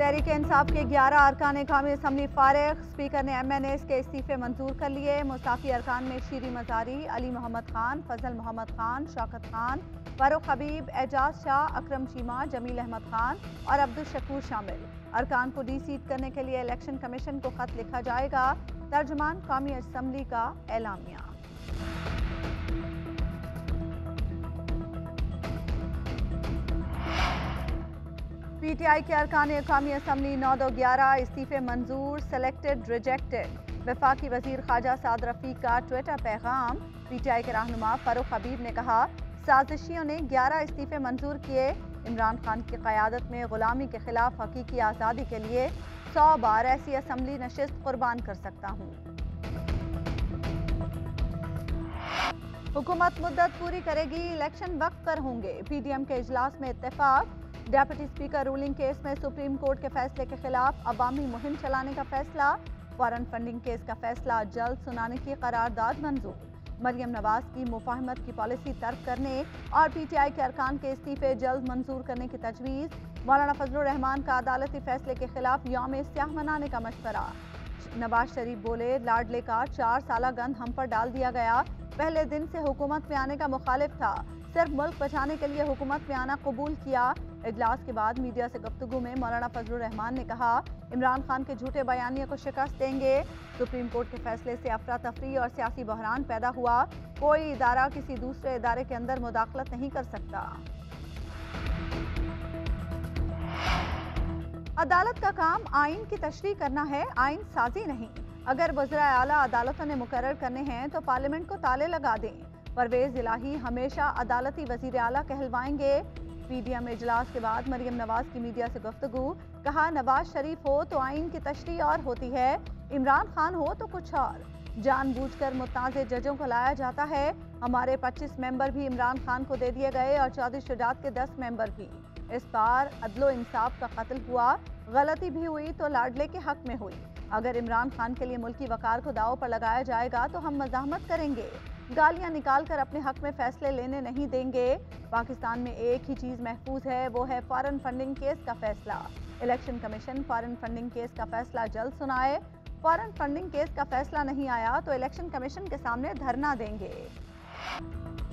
तहरीक इंसाफ के 11 अरकान कौमी असम्बली फारिग। स्पीकर ने MNAs के इस्तीफे मंजूर कर लिए। मुस्ताफी अरकान में शीरी मजारी, अली मोहम्मद खान, फजल मोहम्मद खान, शौकत खान, फारूक हबीब, एजाज शाह, अकरम चीमा, जमील अहमद खान और अब्दुल शकूर शामिल। अरकान को डी-सीट करने के लिए इलेक्शन कमीशन को खत लिखा जाएगा। तर्जुमान कौमी असम्बली का एलामिया। PTI के अरकान कौमी असम्बली 9-11 इस्तीफे मंजूर, सेलेक्टेड रिजेक्टेड। वफाकी वजीर ख्वाजा साद रफीक का ट्विटर पैगाम। PTI के रहनुमा फारूक हबीब ने कहा, साजिशियों ने 11 इस्तीफे मंजूर किए। इमरान खान की क़यादत में गुलामी के खिलाफ हकीकी आज़ादी के लिए 100 बार ऐसी असम्बली नशिस्त कुर्बान कर सकता हूँ। हुकूमत मुद्दत पूरी करेगी, इलेक्शन वक्त पर होंगे। PDM के इजलास में इत्तेफाक। डेप्यूटी स्पीकर रूलिंग केस में सुप्रीम कोर्ट के फैसले के खिलाफ अवामी मुहिम चलाने का फैसला। फॉरेन फंडिंग केस का फैसला जल्द सुनाने की करारदाद मंजूर। मरियम नवाज की मुफाहमत की पॉलिसी तर्क करने और PTI के अरकान के इस्तीफे जल्द मंजूर करने की तजवीज़। मौलाना फजलुर रहमान का अदालती फैसले के खिलाफ यौम स्याह मनाने का मशवरा। नवाज शरीफ बोले, लाडले का 4 साला गंद हम पर डाल दिया गया। पहले दिन से हुकूमत में आने का मुखालिफ था, सिर्फ मुल्क बचाने के लिए हुकूमत में आना कबूल किया। इजलास के बाद मीडिया से गुफ्तगू में मौलाना फजलुर रहमान ने कहा, इमरान खान के झूठे बयानिए को शिकस्त देंगे। सुप्रीम कोर्ट के फैसले से अफरा तफरी और सियासी बहरान पैदा हुआ। कोई इदारा किसी दूसरे इदारे के अंदर मुदाखलत नहीं कर सकता। अदालत का काम आइन की तशरीह करना है, आइन साजी नहीं। अगर वज़रा आला अदालतों ने मुकर्रर करने हैं तो पार्लियामेंट को ताले लगा दें। परवेज इलाही हमेशा अदालती वज़ीर आला कहलवाएंगे। PDM इजलास के बाद मरियम नवाज की मीडिया से गुफ्तगू। कहा, नवाज शरीफ हो तो आइन की तशरीह और होती है, इमरान खान हो तो कुछ और। जानबूझकर मुतनाज़े जजों को लाया जाता है। हमारे 25 मेंबर भी इमरान खान को दे दिए गए और चौधरी शुजात के 10 मेंबर भी। इस बार अदलो इंसाफ का कत्ल हुआ, गलती भी हुई तो लाडले के हक में हुई। अगर इमरान खान के लिए मुल्की वकार को दाव पर लगाया जाएगा तो हम मज़ाहमत करेंगे। गालियां निकाल कर अपने हक में फैसले लेने नहीं देंगे। पाकिस्तान में एक ही चीज़ महफूज है, वो है फॉरेन फंडिंग केस का फैसला। Election commission foreign funding case का फैसला जल्द सुनाए। फॉरेन फंडिंग केस का फैसला नहीं आया तो इलेक्शन कमीशन के सामने धरना देंगे।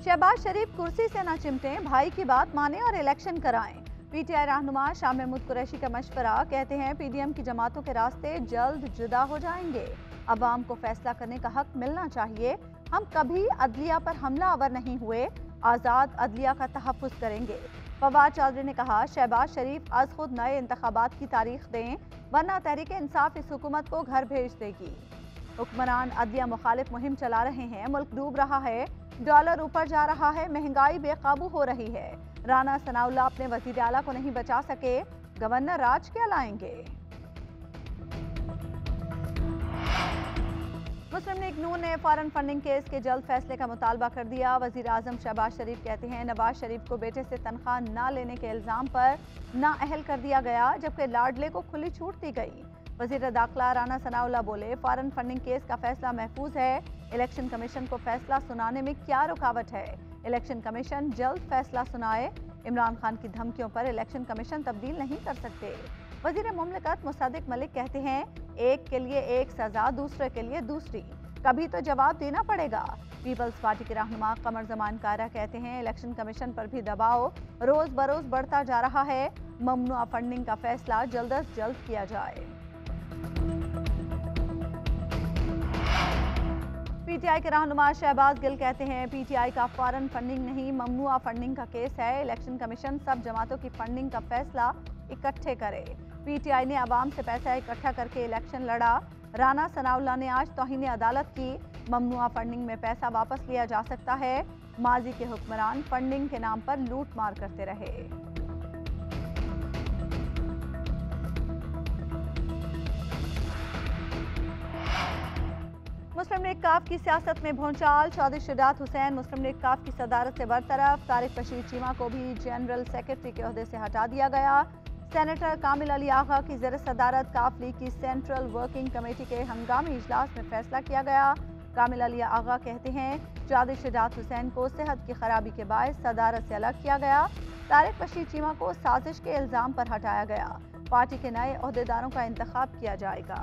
शहबाज शरीफ कुर्सी से न चिमटें, भाई की बात माने और इलेक्शन कराएं। PTI रहनुमा शाह महमूद कुरैशी का मशवरा। कहते हैं, PDM की जमातों के रास्ते जल्द जुदा हो जाएंगे। अवाम को फैसला करने का हक मिलना चाहिए। हम कभी अदलिया पर हमला आवर नहीं हुए, आज़ाद अदलिया का तहफ़्फ़ुज़ करेंगे। फवाद चौधरी ने कहा, शहबाज शरीफ आज खुद नए इंतखाबात की तारीख दें, वरना तहरीक इंसाफ इस हुकूमत को घर भेज देगी। हुक्मरान अदलिया मुखालिफ मुहिम चला रहे हैं, मुल्क डूब रहा है, डॉलर ऊपर जा रहा है, महंगाई बेकाबू हो रही है। राना सनाउल्लाह अपने वज़ीर आला को नहीं बचा सके, गवर्नर राज क्या लाएंगे। मुस्लिम लीग नून ने फॉरेन फंडिंग केस के जल्द फैसले का मुतालबा कर दिया। वज़ीर आज़म शहबाज शरीफ कहते हैं, नवाज शरीफ को बेटे से तनख्वाह न लेने के इल्ज़ाम पर नाअहल कर दिया गया, जबकि लाडले को खुली छूट दी गई। वज़ीर दाखिला राना सनाउल्लाह बोले, फॉरेन फंडिंग केस का फैसला महफूज है। इलेक्शन कमीशन को फैसला सुनाने में क्या रुकावट है। इलेक्शन कमीशन जल्द फैसला सुनाए। इमरान खान की धमकियों पर इलेक्शन कमीशन तब्दील नहीं कर सकते। वज़ीर मुमलिकत मुसद्दिक मलिक कहते हैं, एक के लिए एक सज़ा, दूसरे के लिए दूसरी, कभी तो जवाब देना पड़ेगा। पीपल्स पार्टी के रहनुमा कमर जमान कारा कहते हैं, इलेक्शन कमीशन पर भी दबाव रोज़ बरोज़ बढ़ता जा रहा है। ममनुआ फंडिंग का फैसला जल्द अज जल्द किया जाए। PTI के रहनुमा शहबाज गिल कहते हैं, PTI का फॉरेन फंडिंग नहीं, ममनुआ फंडिंग का केस है। इलेक्शन कमीशन सब जमातों की फंडिंग का फैसला इकट्ठे करे। PTI ने अवाम से पैसा इकट्ठा करके इलेक्शन लड़ा। राना सनाउल्लाह ने आज तौहीन अदालत की। ममनुआ फंडिंग में पैसा वापस लिया जा सकता है। माजी के हुक्मरान फंडिंग के नाम पर लूट मार करते रहे। मुस्लिम लीग काफ की सियासत में भौचाल। चौधरी शुजात हुसैन मुस्लिम लीग काफ की सदारत से बरतरफ। तारिक बशीर चीमा को भी जनरल सेक्रेटरी के ओहदे से हटा दिया गया। सेनेटर कामिल अली आगा की ज़ेर सदारत काफ लीग की सेंट्रल वर्किंग कमेटी के हंगामी इजलास में फैसला किया गया। कामिल अली आगा कहते हैं, चौधरी शुजात हुसैन को सेहत की खराबी के बायस सदारत से अलग किया गया। तारिक बशीर चीमा को साजिश के इल्ज़ाम पर हटाया गया। पार्टी के नए ओहदेदारों का इंतखाब किया जाएगा।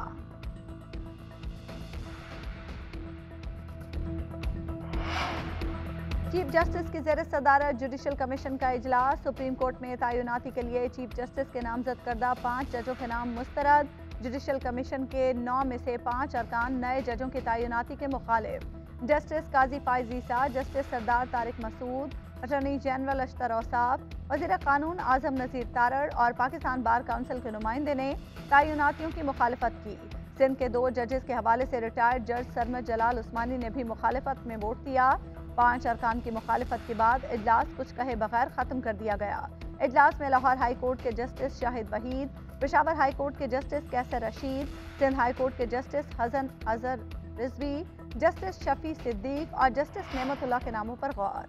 चीफ जस्टिस की ज़ेर सदारत जुडिशल कमीशन का इजलास। सुप्रीम कोर्ट में तैनाती के लिए चीफ जस्टिस के नामजद करदा 5 जजों के नाम मुस्तरद। जुडिशल कमीशन के 9 में से 5 अरकान नए जजों की तैनाती के मुखालिफ। जस्टिस काजी फाइज ईसा, जस्टिस सरदार तारिक मसूद, अटॉर्नी जनरल अशतर औसाफ, वज़ीर कानून आजम नज़ीर तारड़ और पाकिस्तान बार काउंसिल के नुमाइंदे ने तैनातियों की मुखालफत की। सिंध के 2 जजेस के हवाले से रिटायर्ड जज सरमद जलाल उस्मानी ने भी मुखालफत में वोट दिया। 5 अरकान की मुखालफत के बाद इजलास कुछ कहे बगैर ख़त्म कर दिया गया। इजलास में लाहौर हाई कोर्ट के justice Shahid Waheed, Peshawar high court के जस्टिस कैसर रशीद, सिंध हाई कोर्ट के जस्टिस हसन अजहर रिजवी, जस्टिस शफी सिद्दीक और जस्टिस नेमतुल्लाह के नामों पर गौर।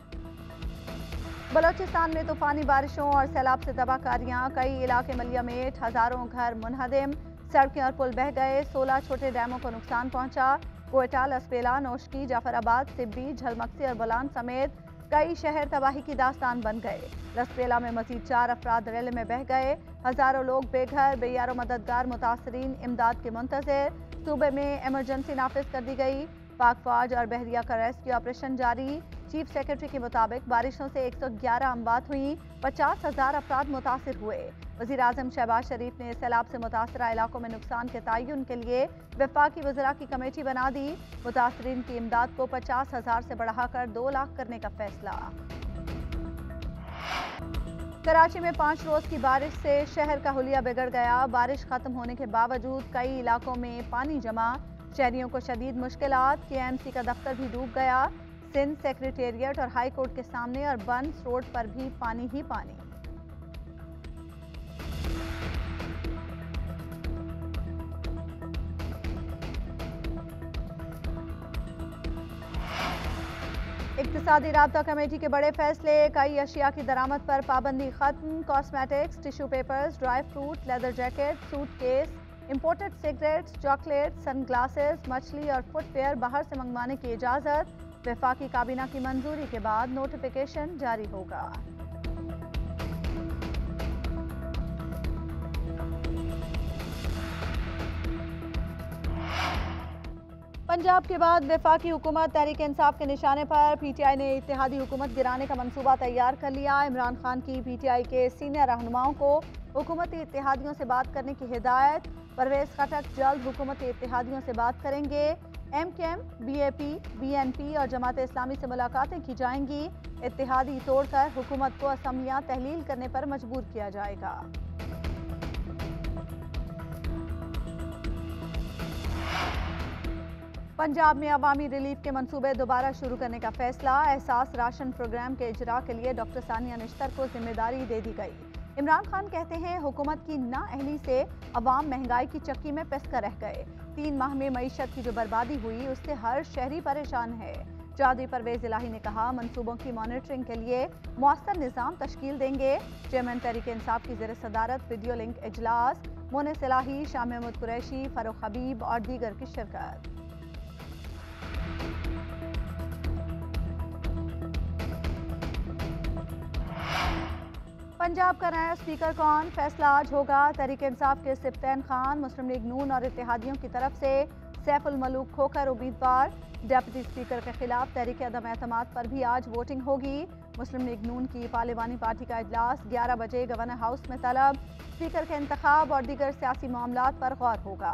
बलोचिस्तान में तूफानी बारिशों और सैलाब से तबाहकारियां। कई इलाके मलियामेट, हजारों घर मुनहदिम, सड़कें और पुल बह गए। 16 छोटे डैमों को नुकसान पहुंचा। कोयटा, लसपेला, नौशकी, जाफराबाद, सिब्बी, झलमक्सी और बोलान समेत कई शहर तबाही की दास्तान बन गए। लसपेला में मजीद 4 अफराद रेल में बह गए। हजारों लोग बेघर, बेयारो मददगार मुतासरीन इमदाद के मुंतज़िर। सूबे में इमरजेंसी नाफिज कर दी गई। पाक फौज और बहरिया का रेस्क्यू ऑपरेशन जारी। चीफ सेक्रेटरी के मुताबिक बारिशों से 111 अमवात हुई, 50,000 अफराद मुतासिर हुए। वज़ीर आज़म शहबाज शरीफ ने सैलाब से मुतासरा इलाकों में नुकसान के तयन के लिए वफाकी वज़रा की कमेटी बना दी। मुतासरीन की इमदाद को 50,000 से बढ़ाकर 2 लाख करने का फैसला। कराची में 5 रोज की बारिश से शहर का हुलिया बिगड़ गया। बारिश खत्म होने के बावजूद कई इलाकों में पानी जमा। शहरियों को शदीद मुश्किलात। KMC का दफ्तर भी डूब गया। सिंध सेक्रेटेरिएट और हाई कोर्ट के सामने और बंस रोड पर भी पानी ही पानी। इक्तिसादी राब्ता कमेटी के बड़े फैसले। कई अशिया की दरामद पर पाबंदी खत्म। Cosmetics, tissue papers, dry fruit, leather jacket, suitcase, imported cigarettes, chocolate, sunglasses, मछली और फुटवेयर बाहर से मंगवाने की इजाज़त। वफाकी काबीना की मंजूरी के बाद नोटिफिकेशन जारी होगा। पंजाब के बाद वफाकी हुकूमत तहरीक इंसाफ के निशाने पर। PTI ने इत्तेहादी हुकूमत गिराने का मंसूबा तैयार कर लिया। इमरान खान की PTI के सीनियर रहनुमाओं को हुकूमती इत्तेहादियों से बात करने की हिदायत। परवेज खटक जल्द हुकूमती इत्तेहादियों से बात करेंगे। MKM, BAP, BNP और जमात इस्लामी से मुलाकातें की जाएंगी। इत्तेहादी तोड़कर हुकूमत को असम्बलियां तहलील करने पर मजबूर किया जाएगा। पंजाब में अवामी रिलीफ के मंसूबे दोबारा शुरू करने का फैसला। एहसास राशन प्रोग्राम के इजरा के लिए डॉक्टर सानिया निश्तर को जिम्मेदारी दे दी गई। इमरान खान कहते हैं हुकूमत की नाअहली से अवाम महंगाई की चक्की में पिस कर रह गए। 3 माह में मईशत की जो बर्बादी हुई उससे हर शहरी परेशान है। चौधरी परवेज इलाही ने कहा मंसूबों की मॉनिटरिंग के लिए मौसर निज़ाम तश्कील देंगे। चेयरमैन तहरीक इंसाफ की ज़ेर सदारत वीडियो लिंक इजलास। मोनिस इलाही, शाह महमूद कुरैशी, फरूख हबीब और दीगर की शिरकत। पंजाब का नया स्पीकर कौन, फैसला आज होगा। तहरीक इंसाफ के सिप्तैन खान मुस्लिम लीग नून और इत्तेहादियों की तरफ से सैफुल मलूक खोखर उम्मीदवार। डेप्यूटी स्पीकर के खिलाफ तहरीक अदम एतमाद पर भी आज वोटिंग होगी। मुस्लिम लीग नून की पार्लिमानी पार्टी का इजलास 11 बजे गवर्नर हाउस में तलब। स्पीकर के इंतखाब और दीगर सियासी मामलात पर गौर होगा।